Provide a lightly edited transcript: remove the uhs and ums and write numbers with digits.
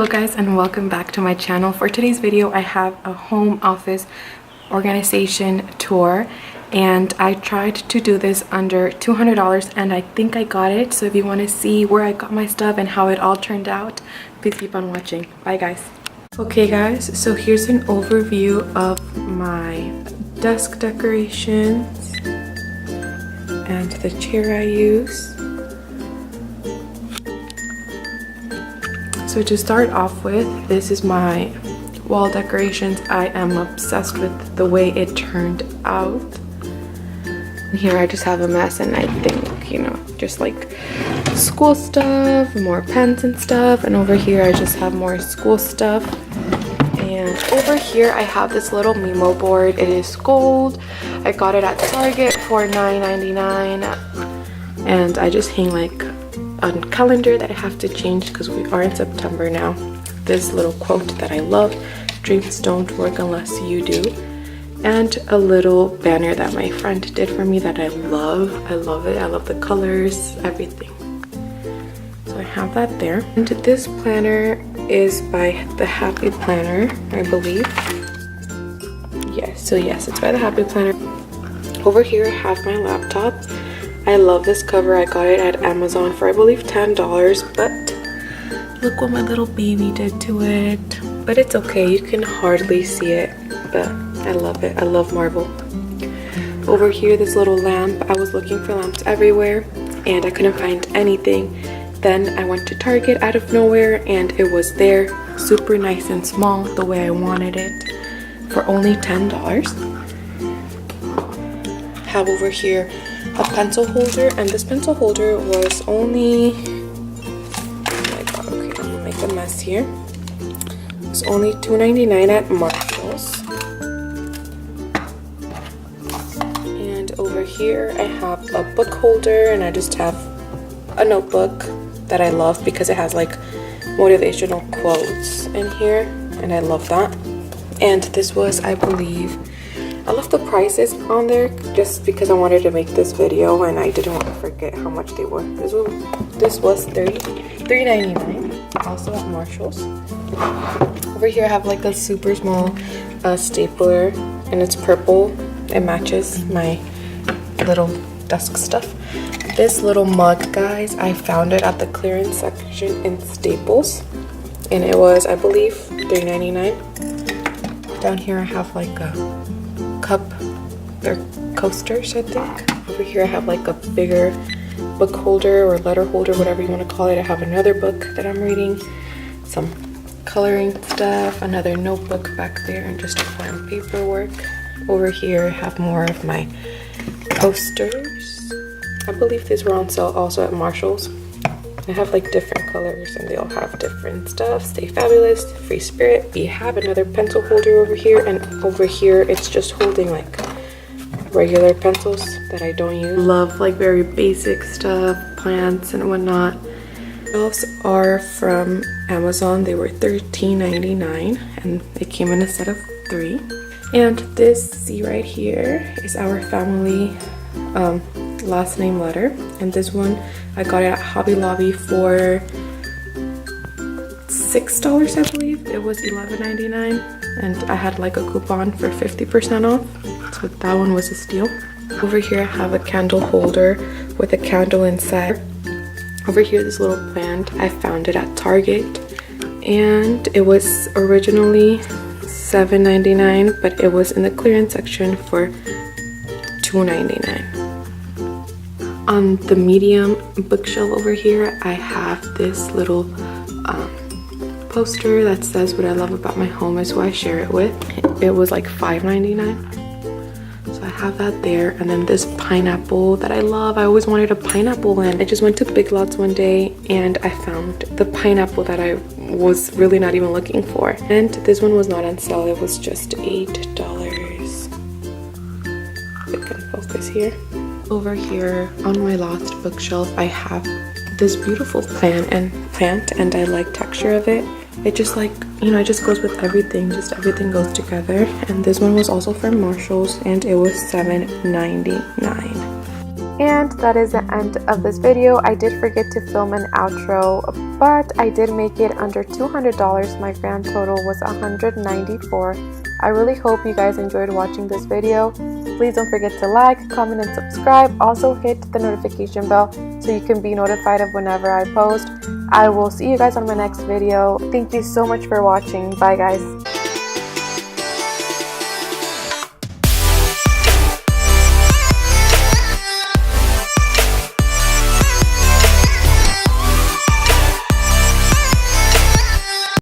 Hello guys, and welcome back to my channel. For today's video I have a home office organization tour, and I tried to do this under $200 and I think I got it. So if you want to see where I got my stuff and how it all turned out, please keep on watching. Bye guys. Okay guys, so here's an overview of my desk decorations and the chair I use. So to start off with, this is my wall decorations. I am obsessed with the way it turned out. And here I just have a mess, and I think, you know, just like school stuff, more pens and stuff. And over here I just have more school stuff. And over here I have this little memo board. It is gold. I got it at Target for $9.99, and I just hang like a calendar that I have to change because we are in September now. This little quote that I love: dreams don't work unless you do. And a little banner that my friend did for me that I love. I love it. I love the colors, everything. So I have that there. And this planner is by the Happy Planner, I believe. Yes, so yes, it's by the Happy Planner. Over here I have my laptop. I love this cover. I got it at Amazon for I believe $10, but look what my little baby did to it. But it's okay, you can hardly see it, but I love it. I love marble. Over here, this little lamp. I was looking for lamps everywhere and I couldn't find anything. Then I went to Target out of nowhere and it was there, super nice and small, the way I wanted it, for only $10. Have over here a pencil holder, and this pencil holder was only, oh my god, okay, I'm gonna make a mess here. It was only $2.99 at Marshall's. And over here I have a book holder, and I just have a notebook that I love because it has like motivational quotes in here, and I love that. And this was, I believe, I left the prices on there just because I wanted to make this video and I didn't want to forget how much they were. This was $3.99, also at Marshall's. Over here I have like a super small stapler, and it's purple. It matches my little desk stuff. This little mug, guys, I found it at the clearance section in Staples, and it was, I believe, $3.99. Down here I have like a cup, they're coasters, I think. Over here I have like a bigger book holder or letter holder, whatever you want to call it. I have another book that I'm reading, some coloring stuff, another notebook back there, and just found paperwork. Over here I have more of my coasters. I believe these were on sale also at Marshall's. I have like different colors and they all have different stuff. Stay fabulous, free spirit. We have another pencil holder over here, and over here it's just holding like regular pencils that I don't use. Love like very basic stuff, plants and whatnot. Shelves are from Amazon. They were $13.99 and they came in a set of 3. And this C right here is our family last name letter, and this one I got it at Hobby Lobby for $6, I believe. It was $11.99 and I had like a coupon for 50% off, so that one was a steal. Over here I have a candle holder with a candle inside. Over here, this little plant, I found it at Target and it was originally $7.99, but it was in the clearance section for $2.99. On the medium bookshelf over here, I have this little poster that says what I love about my home is who I share it with. It was like $5.99. So I have that there. And then this pineapple that I love. I always wanted a pineapple, and I just went to Big Lots one day and I found the pineapple that I was really not even looking for. And this one was not on sale. It was just $8. If it can focus here. Over here on my last bookshelf I have this beautiful plant, and I like texture of it. It just, like, you know, it just goes with everything, just everything goes together. And this one was also from Marshall's and it was $7.99. And that is the end of this video. I did forget to film an outro, but I did make it under $200. My grand total was $194. I really hope you guys enjoyed watching this video. Please don't forget to like, comment, and subscribe. Also hit the notification bell so you can be notified of whenever I post. I will see you guys on my next video. Thank you so much for watching. Bye guys.